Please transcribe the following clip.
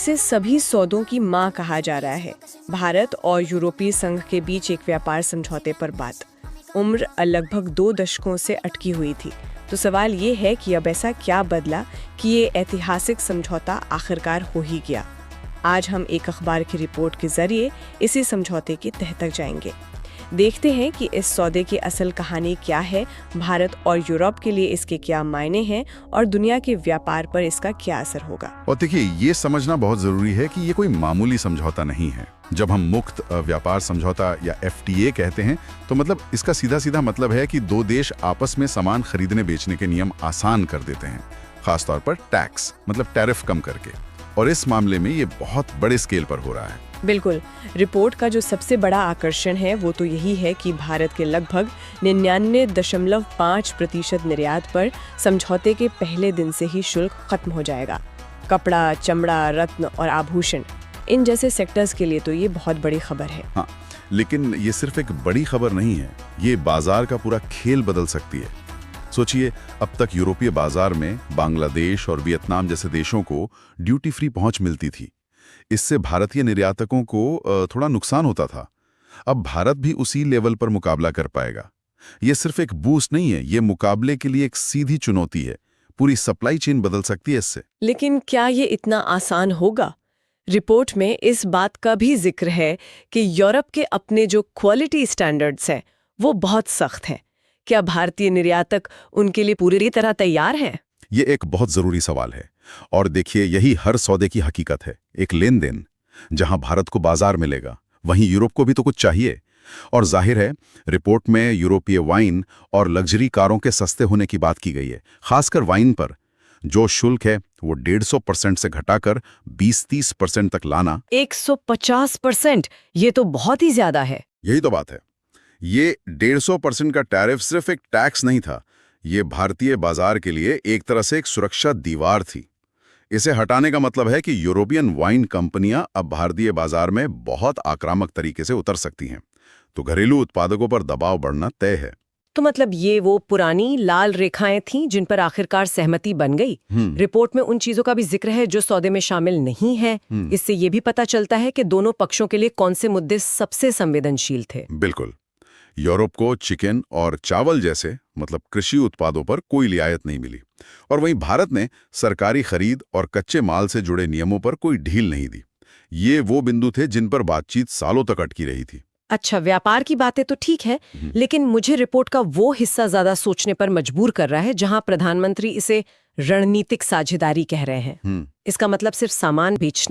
इसे सभी सौदों की मां कहा जा रहा है। भारत और यूरोपीय संघ के बीच एक व्यापार समझौते पर बात उम्र लगभग 2 दशकों से अटकी हुई थी। तो सवाल ये है कि अब ऐसा क्या बदला कि ये ऐतिहासिक समझौता आखिरकार हो ही गया। आज हम एक अखबार की रिपोर्ट के जरिए इसी समझौते की तह तक जाएंगे। देखते हैं कि इस सौदे की असल कहानी क्या है, भारत और यूरोप के लिए इसके क्या मायने हैं और दुनिया के व्यापार पर इसका क्या असर होगा। और देखिए, ये समझना बहुत जरूरी है कि ये कोई मामूली समझौता नहीं है। जब हम मुक्त व्यापार समझौता या FTA कहते हैं तो मतलब इसका सीधा सीधा मतलब है कि दो देश आपस में सामान खरीदने बेचने के नियम आसान कर देते हैं, खासतौर पर टैक्स मतलब टैरिफ कम करके। और इस मामले में ये बहुत बड़े स्केल पर हो रहा है। बिल्कुल। रिपोर्ट का जो सबसे बड़ा आकर्षण है वो तो यही है कि भारत के लगभग 99.5% निर्यात पर समझौते के पहले दिन से ही शुल्क खत्म हो जाएगा। कपड़ा, चमड़ा, रत्न और आभूषण, इन जैसे सेक्टर्स के लिए तो ये बहुत बड़ी खबर है। हाँ, लेकिन ये सिर्फ एक बड़ी खबर नहीं है, ये बाजार का पूरा खेल बदल सकती है। सोचिए, अब तक यूरोपीय बाजार में बांग्लादेश और वियतनाम जैसे देशों को ड्यूटी फ्री पहुंच मिलती थी। इससे भारतीय निर्यातकों को थोड़ा नुकसान होता था। अब भारत भी उसी लेवल पर मुकाबला कर पाएगा। ये सिर्फ एक बूस्ट नहीं है, ये मुकाबले के लिए एक सीधी चुनौती है। पूरी सप्लाई चेन बदल सकती है इससे। लेकिन क्या ये इतना आसान होगा? रिपोर्ट में इस बात का भी जिक्र है कि यूरोप के अपने जो क्वालिटी स्टैंडर्ड्स हैं वो बहुत सख्त हैं। क्या भारतीय निर्यातक उनके लिए पूरी तरह तैयार हैं? ये एक बहुत जरूरी सवाल है। और देखिए, यही हर सौदे की हकीकत है। एक लेन देन जहां भारत को बाजार मिलेगा, वहीं यूरोप को भी तो कुछ चाहिए। और जाहिर है, रिपोर्ट में यूरोपीय वाइन और लग्जरी कारों के सस्ते होने की बात की गई है। खासकर वाइन पर जो शुल्क है वो 150% से घटाकर 20-30% तक लाना। 150%? ये तो बहुत ही ज्यादा है। यही तो बात है। ये 150% का टैरिफ सिर्फ एक टैक्स नहीं था, ये भारतीय बाजार के लिए एक तरह से एक सुरक्षा दीवार थी। इसे हटाने का मतलब है कि यूरोपियन वाइन कंपनियां अब भारतीय बाजार में बहुत आक्रामक तरीके से उतर सकती हैं। तो घरेलू उत्पादकों पर दबाव बढ़ना तय है। तो मतलब ये वो पुरानी लाल रेखाएं थीं जिन पर आखिरकार सहमति बन गई। रिपोर्ट में उन चीजों का भी जिक्र है जो सौदे में शामिल नहीं है। इससे ये भी पता चलता है कि दोनों पक्षों के लिए कौन से मुद्दे सबसे संवेदनशील थे। बिल्कुल। यूरोप को चिकन और चावल जैसे मतलब कृषि उत्पादों पर कोई रियायत नहीं मिली, और वहीं भारत ने सरकारी खरीद और कच्चे माल से जुड़े नियमों पर कोई ढील नहीं दी। ये वो बिंदु थे जिन पर बातचीत सालों तक अटकी रही थी। अच्छा, व्यापार की बातें तो ठीक है, लेकिन मुझे रिपोर्ट का वो हिस्सा ज्यादा सोचने पर मजबूर कर रहा है जहां प्रधानमंत्री इसे रणनीतिक साझेदारी कह रहे हैं। इसका मतलब सिर्फ सामान बेचना